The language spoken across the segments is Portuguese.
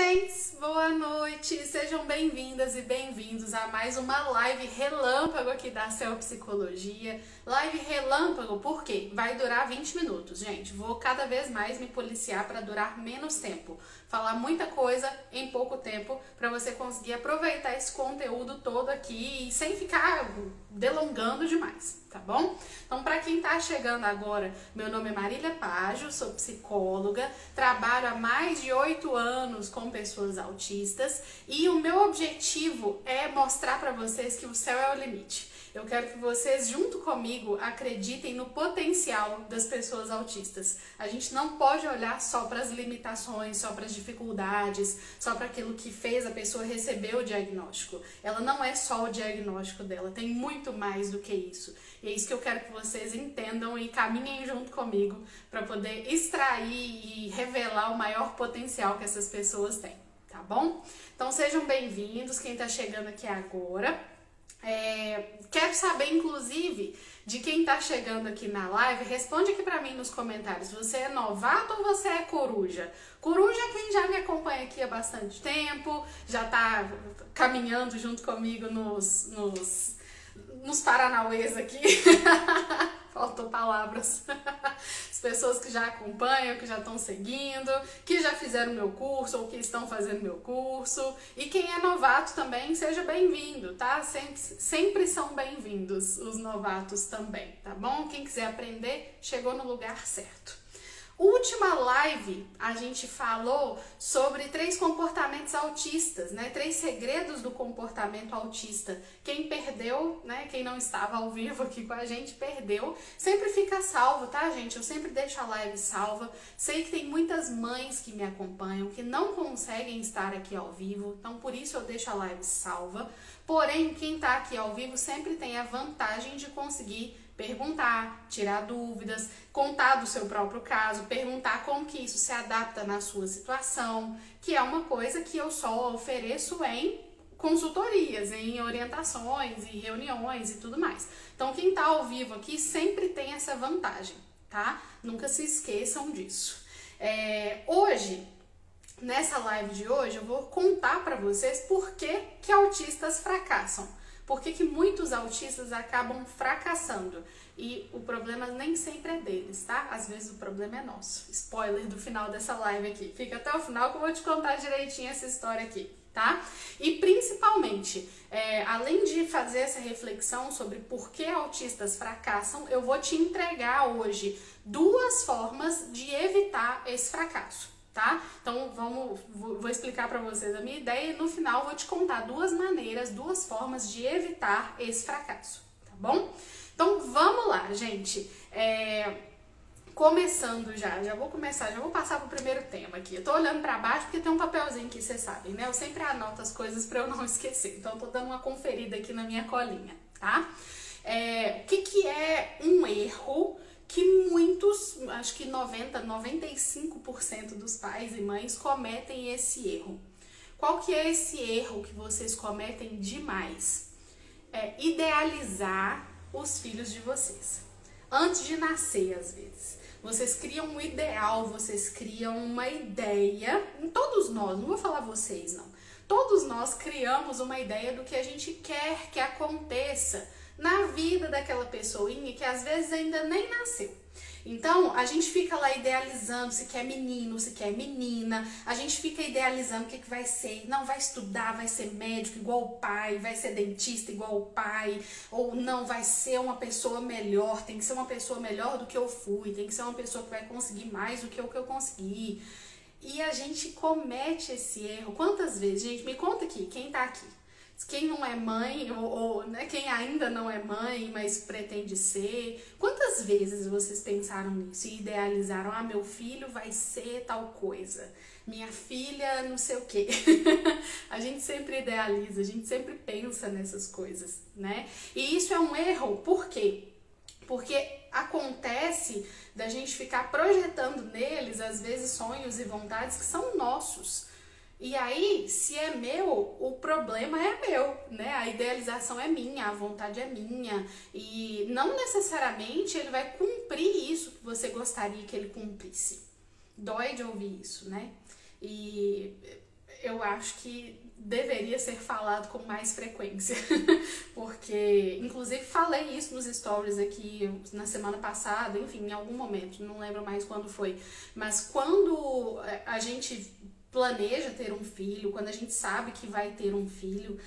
gentes, boa noite, sejam bem-vindas e bem-vindos a mais uma live relâmpago aqui da Cell Psicologia. Live relâmpago porque vai durar 20 minutos, gente. Vou cada vez mais me policiar para durar menos tempo. Falar muita coisa em pouco tempo para você conseguir aproveitar esse conteúdo todo aqui e sem ficar delongando demais, tá bom? Então, para quem tá chegando agora, meu nome é Marília Pajo, sou psicóloga, trabalho há mais de 8 anos com pessoas autistas e o meu objetivo é mostrar para vocês que o céu é o limite. Eu quero que vocês, junto comigo, acreditem no potencial das pessoas autistas. A gente não pode olhar só para as limitações, só para as dificuldades, só para aquilo que fez a pessoa receber o diagnóstico. Ela não é só o diagnóstico dela, tem muito mais do que isso. E é isso que eu quero que vocês entendam e caminhem junto comigo para poder extrair e revelar o maior potencial que essas pessoas têm, tá bom? Então sejam bem-vindos, quem está chegando aqui agora. Quero saber, inclusive, de quem tá chegando aqui na live, responde aqui pra mim nos comentários, você é novato ou você é coruja? Coruja é quem já me acompanha aqui há bastante tempo, já tá caminhando junto comigo nos paranauês aqui. Faltou palavras. As pessoas que já acompanham, que já estão seguindo, que já fizeram meu curso ou que estão fazendo meu curso. E quem é novato também, seja bem-vindo, tá? Sempre são bem-vindos os novatos também, tá bom? Quem quiser aprender, chegou no lugar certo. Última live, a gente falou sobre 3 comportamentos autistas, né? 3 segredos do comportamento autista. Quem perdeu, né? Quem não estava ao vivo aqui com a gente, perdeu. Sempre fica salvo, tá, gente? Eu sempre deixo a live salva. Sei que tem muitas mães que me acompanham, que não conseguem estar aqui ao vivo, então por isso eu deixo a live salva. Porém, quem tá aqui ao vivo sempre tem a vantagem de conseguir perguntar, tirar dúvidas, contar do seu próprio caso, perguntar como que isso se adapta na sua situação, que é uma coisa que eu só ofereço em consultorias, em orientações e reuniões e tudo mais. Então, quem tá ao vivo aqui sempre tem essa vantagem, tá? Nunca se esqueçam disso. Hoje, nessa live de hoje, eu vou contar pra vocês por que autistas fracassam. Por que muitos autistas acabam fracassando? E o problema nem sempre é deles, tá? Às vezes o problema é nosso. Spoiler do final dessa live aqui. Fica até o final que eu vou te contar direitinho essa história aqui, tá? E principalmente, além de fazer essa reflexão sobre por que autistas fracassam, eu vou te entregar hoje 2 formas de evitar esse fracasso. Tá? Então vou explicar para vocês a minha ideia e no final vou te contar 2 maneiras, 2 formas de evitar esse fracasso, tá bom? Então vamos lá, gente. Começando já vou começar, já vou passar pro primeiro tema aqui. Eu tô olhando para baixo porque tem um papelzinho que vocês sabem, né? Eu sempre anoto as coisas para eu não esquecer. Então eu tô dando uma conferida aqui na minha colinha, tá? O que é um erro que muitos, acho que 95% dos pais e mães cometem esse erro. Qual que é esse erro que vocês cometem demais? Idealizar os filhos de vocês. Antes de nascer, às vezes. Vocês criam um ideal, vocês criam uma ideia. Todos nós, não vou falar vocês não. Todos nós criamos uma ideia do que a gente quer que aconteça na vida daquela pessoinha que às vezes ainda nem nasceu. Então, a gente fica lá idealizando se quer menino, se quer menina, a gente fica idealizando o que vai ser, não vai estudar, vai ser médico igual o pai, vai ser dentista igual o pai, ou não, vai ser uma pessoa melhor, tem que ser uma pessoa melhor do que eu fui, tem que ser uma pessoa que vai conseguir mais do que eu consegui. E a gente comete esse erro. Quantas vezes, gente, me conta aqui, quem tá aqui? Quem não é mãe, né, quem ainda não é mãe, mas pretende ser, quantas vezes vocês pensaram nisso e idealizaram, meu filho vai ser tal coisa, minha filha não sei o quê. A gente sempre idealiza, a gente sempre pensa nessas coisas, né? E isso é um erro, por quê? Porque acontece da gente ficar projetando neles, às vezes, sonhos e vontades que são nossos. E aí, se é meu, o problema é meu, né? A idealização é minha, a vontade é minha. E não necessariamente ele vai cumprir isso que você gostaria que ele cumprisse. Dói de ouvir isso, né? E acho que deveria ser falado com mais frequência, porque inclusive falei isso nos stories aqui na semana passada, enfim, em algum momento, não lembro mais quando foi, mas quando a gente planeja ter um filho, quando a gente sabe que vai ter um filho,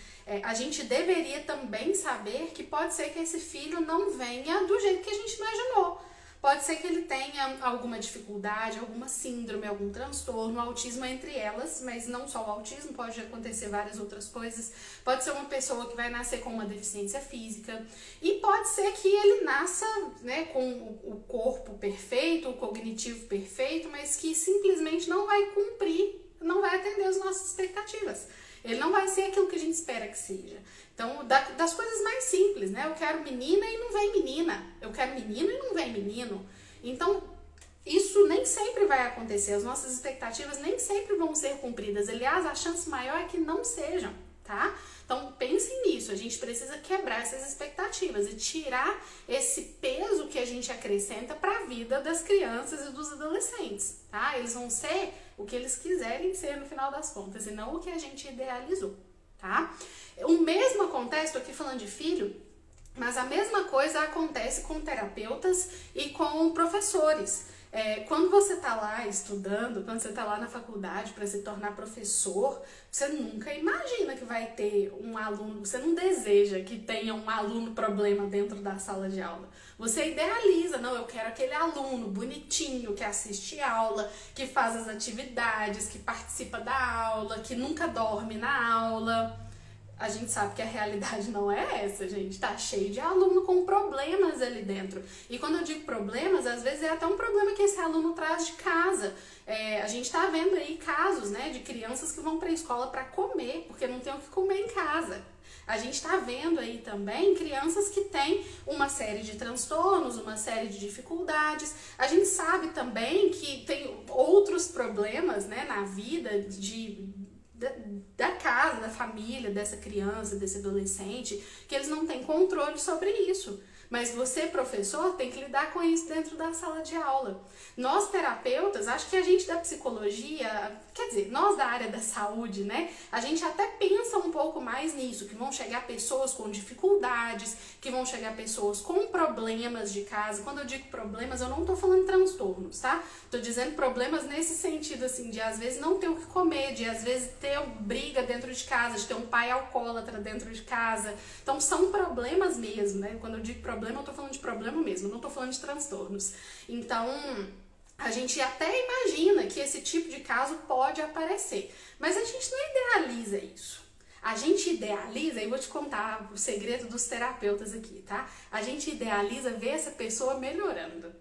a gente deveria também saber que pode ser que esse filho não venha do jeito que a gente imaginou. Pode ser que ele tenha alguma dificuldade, alguma síndrome, algum transtorno, autismo entre elas, mas não só o autismo, pode acontecer várias outras coisas. Pode ser uma pessoa que vai nascer com uma deficiência física e pode ser que ele nasça, né, com o corpo perfeito, o cognitivo perfeito, mas que simplesmente não vai cumprir, não vai atender as nossas expectativas. Ele não vai ser aquilo que a gente espera que seja. Então, das coisas mais simples, né? Eu quero menina e não vem menina. Eu quero menino e não vem menino. Então, isso nem sempre vai acontecer. As nossas expectativas nem sempre vão ser cumpridas. Aliás, a chance maior é que não sejam, tá? Então, pensem nisso. A gente precisa quebrar essas expectativas e tirar esse peso que a gente acrescenta para a vida das crianças e dos adolescentes, tá? Eles vão ser o que eles quiserem ser no final das contas e não o que a gente idealizou, tá? O mesmo acontece, estou aqui falando de filho, mas a mesma coisa acontece com terapeutas e com professores. Quando você está lá estudando, quando você está lá na faculdade para se tornar professor, você nunca imagina que vai ter um aluno, você não deseja que tenha um aluno problema dentro da sala de aula. Você idealiza, não, eu quero aquele aluno bonitinho, que assiste aula, que faz as atividades, que participa da aula, que nunca dorme na aula. A gente sabe que a realidade não é essa, gente. Tá cheio de aluno com problemas ali dentro. E quando eu digo problemas, às vezes é até um problema que esse aluno traz de casa. A gente tá vendo aí casos, né, de crianças que vão pra escola para comer, porque não tem o que comer em casa. A gente tá vendo aí também crianças que têm uma série de transtornos, uma série de dificuldades. A gente sabe também que tem outros problemas, né, na vida da casa, da família, dessa criança, desse adolescente, que eles não têm controle sobre isso. Mas você, professor, tem que lidar com isso dentro da sala de aula. Nós, terapeutas, acho que a gente da psicologia, quer dizer, nós da área da saúde, né? A gente até pensa um pouco mais nisso, que vão chegar pessoas com dificuldades, que vão chegar pessoas com problemas de casa. Quando eu digo problemas, eu não tô falando transtornos, tá? Tô dizendo problemas nesse sentido, assim, de às vezes não ter o que comer, de às vezes ter briga dentro de casa, de ter um pai alcoólatra dentro de casa. Então, são problemas mesmo, né? Quando eu digo problema, eu tô falando de problema mesmo, não tô falando de transtornos. Então, a gente até imagina que esse tipo de caso pode aparecer, mas a gente não idealiza isso. A gente idealiza, e vou te contar o segredo dos terapeutas aqui, tá? A gente idealiza ver essa pessoa melhorando.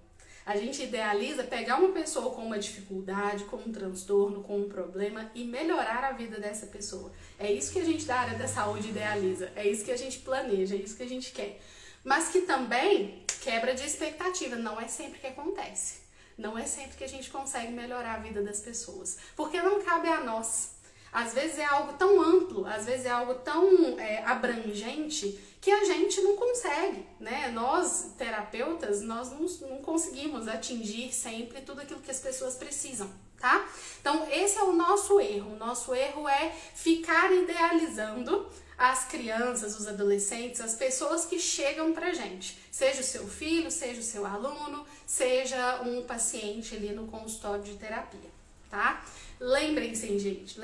A gente idealiza pegar uma pessoa com uma dificuldade, com um transtorno, com um problema e melhorar a vida dessa pessoa. É isso que a gente da área da saúde idealiza, é isso que a gente planeja, é isso que a gente quer. Mas que também quebra de expectativa, não é sempre que acontece. Não é sempre que a gente consegue melhorar a vida das pessoas, porque não cabe a nós. Às vezes é algo tão amplo, às vezes é algo tão abrangente que a gente não consegue, né? Nós, terapeutas, nós não conseguimos atingir sempre tudo aquilo que as pessoas precisam, tá? Então, esse é o nosso erro. O nosso erro é ficar idealizando as crianças, os adolescentes, as pessoas que chegam pra gente. Seja o seu filho, seja o seu aluno, seja um paciente ali no consultório de terapia, tá? Lembrem-se, gente,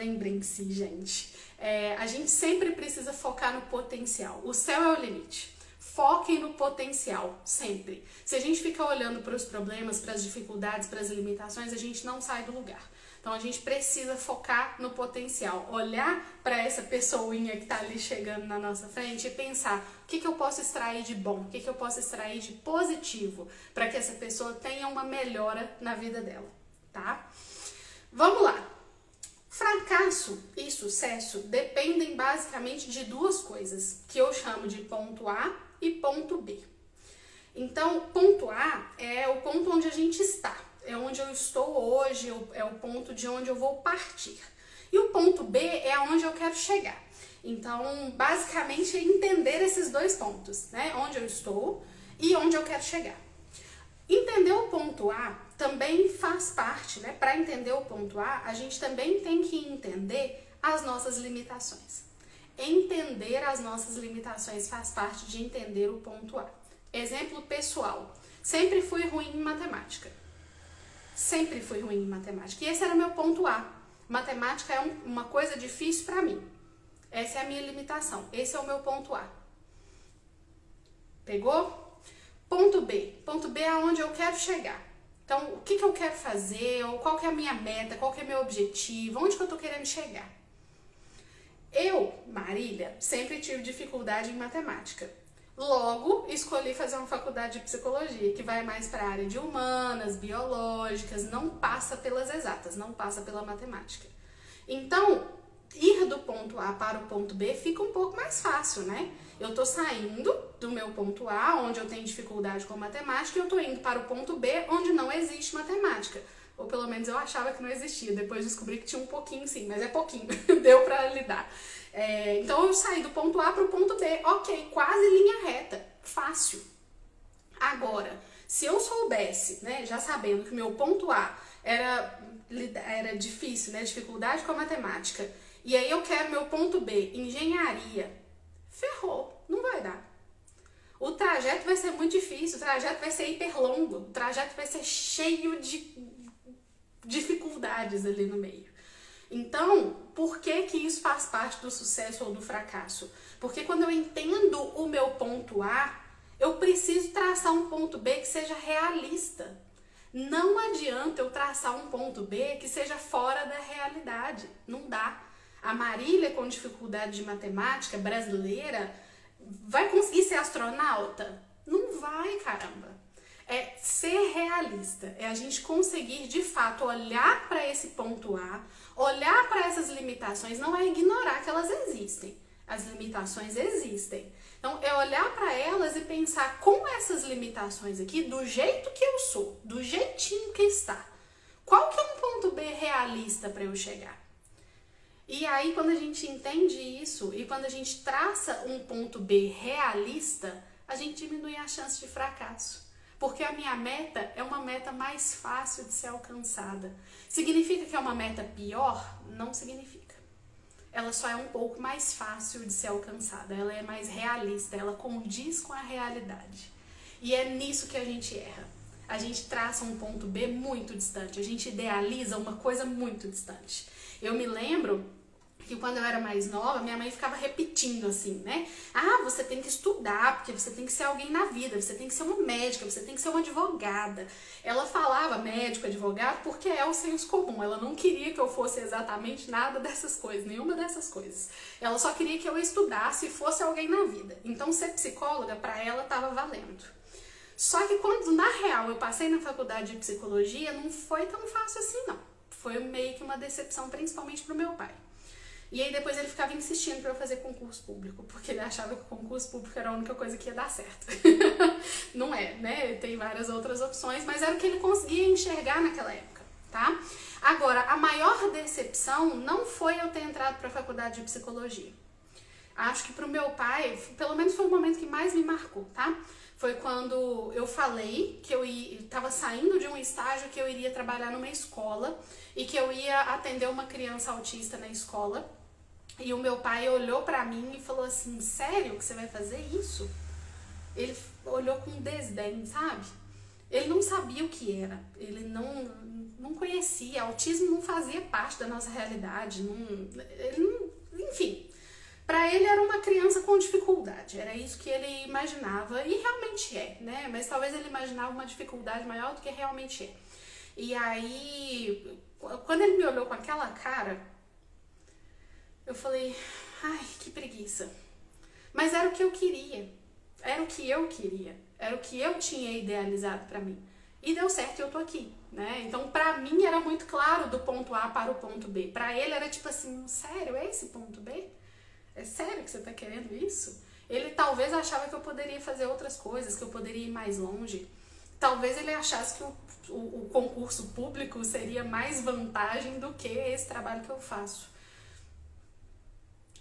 a gente sempre precisa focar no potencial. O céu é o limite. Foquem no potencial, sempre. Se a gente fica olhando para os problemas, para as dificuldades, para as limitações, a gente não sai do lugar. Então a gente precisa focar no potencial, olhar para essa pessoinha que está ali chegando na nossa frente e pensar o que eu posso extrair de bom, o que eu posso extrair de positivo para que essa pessoa tenha uma melhora na vida dela, tá? Vamos lá. Fracasso e sucesso dependem basicamente de duas coisas, que eu chamo de ponto A e ponto B. Então, ponto A é o ponto onde a gente está, é onde eu estou hoje, é o ponto de onde eu vou partir. E o ponto B é aonde eu quero chegar. Então, basicamente, é entender esses dois pontos, né? Onde eu estou e onde eu quero chegar. Entender o ponto A também faz parte, né? Para entender o ponto A, a gente também tem que entender as nossas limitações. Entender as nossas limitações faz parte de entender o ponto A. Exemplo pessoal. Sempre fui ruim em matemática. Sempre fui ruim em matemática. E esse era o meu ponto A. Matemática é uma coisa difícil para mim. Essa é a minha limitação. Esse é o meu ponto A. Pegou? Ponto B. Ponto B é aonde eu quero chegar. Então, o que eu quero fazer? Ou qual que é a minha meta? Qual que é o meu objetivo? Onde que eu tô querendo chegar? Eu, Marília, sempre tive dificuldade em matemática. Logo, escolhi fazer uma faculdade de psicologia, que vai mais para a área de humanas, biológicas, não passa pelas exatas, não passa pela matemática. Então, ir do ponto A para o ponto B fica um pouco mais fácil, né? Eu tô saindo do meu ponto A, onde eu tenho dificuldade com matemática, e eu tô indo para o ponto B, onde não existe matemática. Ou pelo menos eu achava que não existia, depois descobri que tinha um pouquinho sim, mas é pouquinho, deu pra lidar. Então eu saí do ponto A para o ponto B, ok, quase linha reta, fácil. Agora, se eu soubesse, né, já sabendo que o meu ponto A era difícil, né, dificuldade com a matemática, e aí eu quero meu ponto B, engenharia, ferrou, não vai dar. O trajeto vai ser muito difícil, o trajeto vai ser hiper longo, o trajeto vai ser cheio de dificuldades ali no meio. Então, por que que isso faz parte do sucesso ou do fracasso? Porque quando eu entendo o meu ponto A, eu preciso traçar um ponto B que seja realista. Não adianta eu traçar um ponto B que seja fora da realidade. Não dá. A Marília, com dificuldade de matemática, brasileira, vai conseguir ser astronauta? Não vai, caramba. É ser realista, é a gente conseguir de fato olhar para esse ponto A, olhar para essas limitações, não é ignorar que elas existem. As limitações existem. Então, é olhar para elas e pensar com essas limitações aqui, do jeito que eu sou, do jeitinho que está. Qual que é um ponto B realista para eu chegar? E aí, quando a gente entende isso e quando a gente traça um ponto B realista, a gente diminui a chance de fracasso. Porque a minha meta é uma meta mais fácil de ser alcançada. Significa que é uma meta pior? Não significa. Ela só é um pouco mais fácil de ser alcançada. Ela é mais realista, ela condiz com a realidade. E é nisso que a gente erra. A gente traça um ponto B muito distante. A gente idealiza uma coisa muito distante. Eu me lembro que quando eu era mais nova, minha mãe ficava repetindo assim, né? Ah, você tem que estudar, porque você tem que ser alguém na vida, você tem que ser uma médica, você tem que ser uma advogada. Ela falava médico, advogado, porque é o senso comum. Ela não queria que eu fosse exatamente nada dessas coisas, nenhuma dessas coisas. Ela só queria que eu estudasse e fosse alguém na vida. Então, ser psicóloga, pra ela, tava valendo. Só que quando, na real, eu passei na faculdade de psicologia, não foi tão fácil assim, não. Foi meio que uma decepção, principalmente pro meu pai. E aí depois ele ficava insistindo pra eu fazer concurso público, porque ele achava que o concurso público era a única coisa que ia dar certo. Não é, né? Tem várias outras opções, mas era o que ele conseguia enxergar naquela época, tá? Agora, a maior decepção não foi eu ter entrado pra faculdade de psicologia. Acho que pro meu pai, pelo menos foi o momento que mais me marcou, tá? Foi quando eu falei que eu estava saindo de um estágio que eu iria trabalhar numa escola e que eu ia atender uma criança autista na escola. E o meu pai olhou pra mim e falou assim, sério que você vai fazer isso? Ele olhou com desdém, sabe? Ele não sabia o que era, ele não conhecia, autismo não fazia parte da nossa realidade, enfim. Pra ele era uma criança com dificuldade, era isso que ele imaginava, e realmente é, né? Mas talvez ele imaginava uma dificuldade maior do que realmente é. E aí, quando ele me olhou com aquela cara, eu falei, ai, que preguiça. Mas era o que eu queria, era o que eu queria, era o que eu tinha idealizado pra mim. E deu certo e eu tô aqui, né? Então, pra mim era muito claro do ponto A para o ponto B. Pra ele era tipo assim, sério, é esse ponto B? É sério que você tá querendo isso? Ele talvez achava que eu poderia fazer outras coisas, que eu poderia ir mais longe. Talvez ele achasse que o concurso público seria mais vantagem do que esse trabalho que eu faço.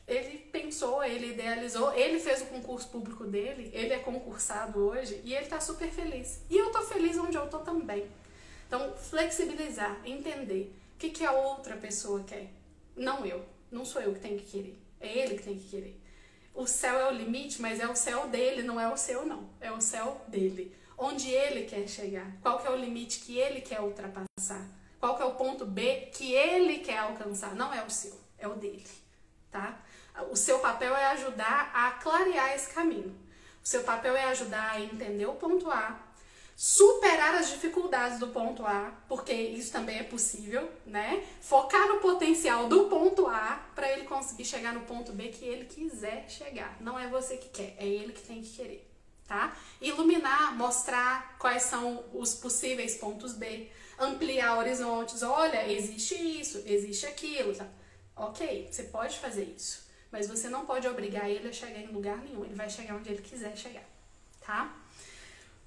Ele pensou, ele idealizou, ele fez o concurso público dele, ele é concursado hoje e ele tá super feliz. E eu tô feliz onde eu tô também. Então, flexibilizar, entender o que a outra pessoa quer, não eu. Não sou eu que tenho que querer. É ele que tem que querer. O céu é o limite, mas é o céu dele, não é o seu, não. É o céu dele. Onde ele quer chegar. Qual que é o limite que ele quer ultrapassar. Qual que é o ponto B que ele quer alcançar. Não é o seu, é o dele. Tá? O seu papel é ajudar a clarear esse caminho. O seu papel é ajudar a entender o ponto A, superar as dificuldades do ponto A, porque isso também é possível, né? Focar no potencial do ponto A para ele conseguir chegar no ponto B que ele quiser chegar. Não é você que quer, é ele que tem que querer, tá? Iluminar, mostrar quais são os possíveis pontos B, ampliar horizontes. Olha, existe isso, existe aquilo, tá? Ok, você pode fazer isso, mas você não pode obrigar ele a chegar em lugar nenhum. Ele vai chegar onde ele quiser chegar, tá?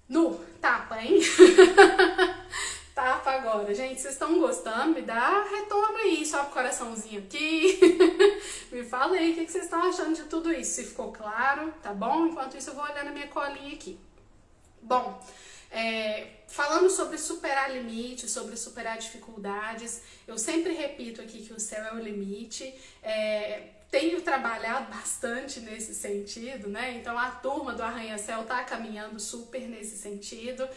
No tapa, hein? Tapa agora. Gente, vocês estão gostando? Me dá retorno aí, sobe o coraçãozinho aqui. Me fala aí o que vocês estão achando de tudo isso. Se ficou claro, tá bom? Enquanto isso eu vou olhar na minha colinha aqui. Bom, falando sobre superar limites, sobre superar dificuldades, eu sempre repito aqui que o céu é o limite. Tenho trabalhado bastante nesse sentido, né? Então a turma do Arranha-Céu tá caminhando super nesse sentido.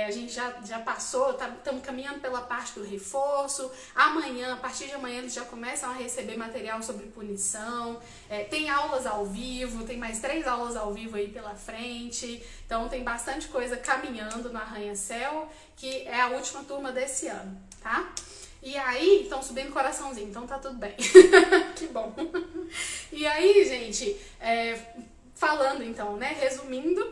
A gente já passou, estamos caminhando pela parte do reforço. Amanhã, a partir de amanhã, eles já começam a receber material sobre punição. Tem aulas ao vivo, tem mais 3 aulas ao vivo aí pela frente. Então tem bastante coisa caminhando no Arranha-Céu, que é a última turma desse ano, tá? E aí, estão subindo coraçãozinho, então tá tudo bem. Que bom. E aí, gente, falando então, né, resumindo,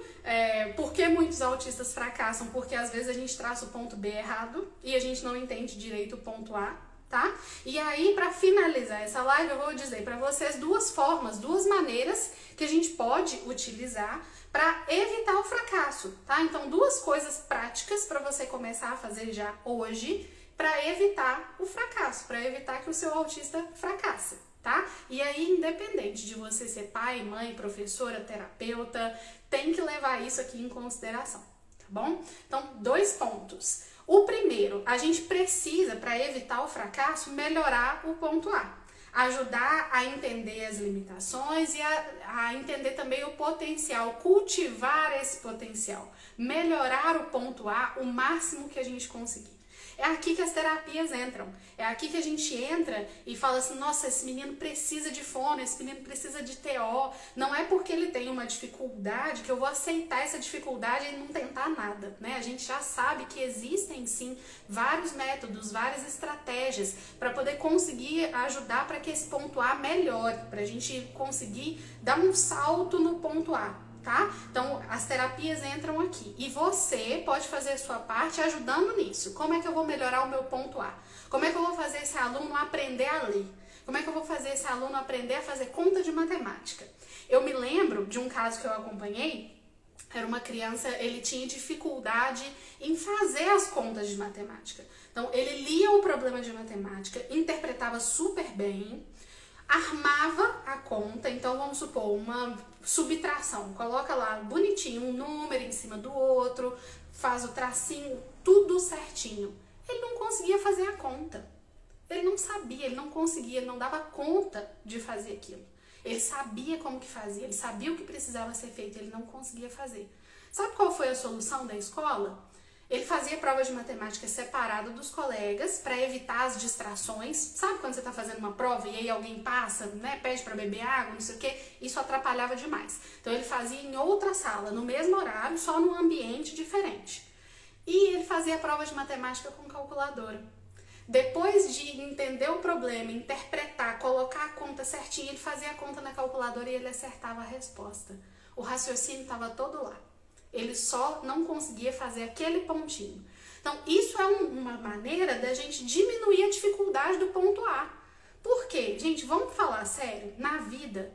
por que muitos autistas fracassam? Porque às vezes a gente traça o ponto B errado e a gente não entende direito o ponto A, tá? E aí, pra finalizar essa live, eu vou dizer pra vocês 2 formas, 2 maneiras que a gente pode utilizar para evitar o fracasso, tá? Então, 2 coisas práticas para você começar a fazer já hoje, para evitar o fracasso, para evitar que o seu autista fracasse, tá? E aí, independente de você ser pai, mãe, professora, terapeuta, tem que levar isso aqui em consideração, tá bom? Então, 2 pontos. O primeiro, a gente precisa, para evitar o fracasso, melhorar o ponto A. Ajudar a entender as limitações e a entender também o potencial, cultivar esse potencial, melhorar o ponto A o máximo que a gente conseguir. É aqui que as terapias entram, é aqui que a gente entra e fala assim, nossa, esse menino precisa de fono, esse menino precisa de TO, não é porque ele tem uma dificuldade que eu vou aceitar essa dificuldade e não tentar nada, né? A gente já sabe que existem sim vários métodos, várias estratégias para poder conseguir ajudar para que esse ponto A melhore, para a gente conseguir dar um salto no ponto A. Tá? Então, as terapias entram aqui e você pode fazer a sua parte ajudando nisso. Como é que eu vou melhorar o meu ponto A? Como é que eu vou fazer esse aluno aprender a ler? Como é que eu vou fazer esse aluno aprender a fazer conta de matemática? Eu me lembro de um caso que eu acompanhei, era uma criança, ele tinha dificuldade em fazer as contas de matemática. Então, ele lia o problema de matemática, interpretava super bem, armava a conta, então vamos supor, uma subtração, coloca lá bonitinho um número em cima do outro, faz o tracinho, tudo certinho. Ele não conseguia fazer a conta, ele não sabia, ele não conseguia, ele não dava conta de fazer aquilo. Ele sabia como que fazia, ele sabia o que precisava ser feito, ele não conseguia fazer. Sabe qual foi a solução da escola? Ele fazia prova de matemática separado dos colegas para evitar as distrações. Sabe quando você está fazendo uma prova e aí alguém passa, né, pede para beber água, não sei o que? Isso atrapalhava demais. Então ele fazia em outra sala, no mesmo horário, só num ambiente diferente. E ele fazia a prova de matemática com calculadora. Depois de entender o problema, interpretar, colocar a conta certinho, ele fazia a conta na calculadora e ele acertava a resposta. O raciocínio estava todo lá. Ele só não conseguia fazer aquele pontinho. Então, isso é uma maneira da gente diminuir a dificuldade do ponto A. Por quê? Gente, vamos falar sério? Na vida,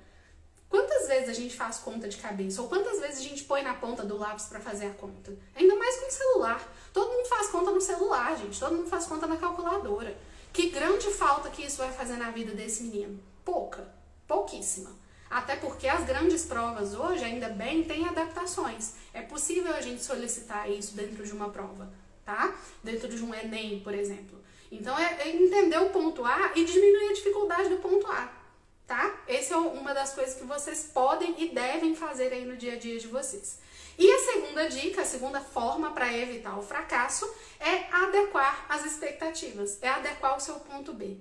quantas vezes a gente faz conta de cabeça? Ou quantas vezes a gente põe na ponta do lápis para fazer a conta? Ainda mais com o celular. Todo mundo faz conta no celular, gente. Todo mundo faz conta na calculadora. Que grande falta que isso vai fazer na vida desse menino? Pouca. Pouquíssima. Até porque as grandes provas hoje, ainda bem, têm adaptações. É possível a gente solicitar isso dentro de uma prova, tá? Dentro de um Enem, por exemplo. Então, é entender o ponto A e diminuir a dificuldade do ponto A. das coisas que vocês podem e devem fazer aí no dia a dia de vocês. E a segunda dica, a segunda forma para evitar o fracasso é adequar as expectativas, é adequar o seu ponto B.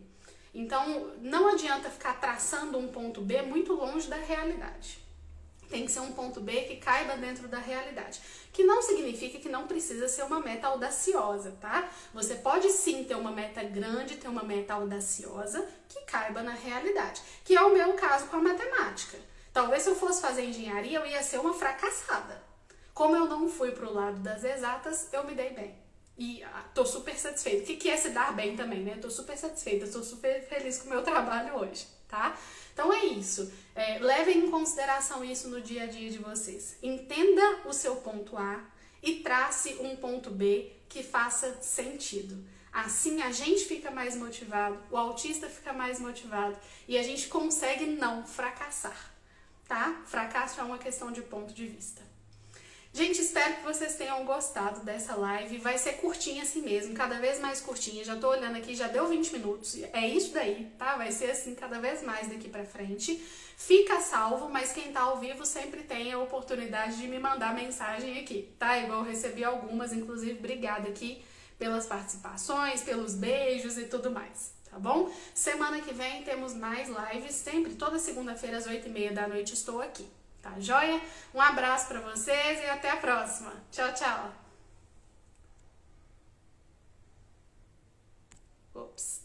Então, não adianta ficar traçando um ponto B muito longe da realidade. Tem que ser um ponto B que caiba dentro da realidade. Que não significa que não precisa ser uma meta audaciosa, tá? Você pode sim ter uma meta grande, ter uma meta audaciosa que caiba na realidade. Que é o meu caso com a matemática. Talvez se eu fosse fazer engenharia, eu ia ser uma fracassada. Como eu não fui pro lado das exatas, eu me dei bem. E tô super satisfeita. O que é se dar bem também, né? Tô super satisfeita, tô super feliz com o meu trabalho hoje, tá? Então é isso. Levem em consideração isso no dia a dia de vocês. Entenda o seu ponto A e trace um ponto B que faça sentido. Assim a gente fica mais motivado, o autista fica mais motivado e a gente consegue não fracassar, tá? Fracasso é uma questão de ponto de vista. Gente, espero que vocês tenham gostado dessa live. Vai ser curtinha assim mesmo, cada vez mais curtinha. Já tô olhando aqui, já deu 20 minutos. É isso daí, tá? Vai ser assim cada vez mais daqui pra frente. Fica salvo, mas quem tá ao vivo sempre tem a oportunidade de me mandar mensagem aqui, tá? Igual eu recebi algumas, inclusive, obrigada aqui pelas participações, pelos beijos e tudo mais, tá bom? Semana que vem temos mais lives, sempre, toda segunda-feira às 8h30 da noite estou aqui. Tá joia? Um abraço pra vocês e até a próxima. Tchau, tchau. Ops.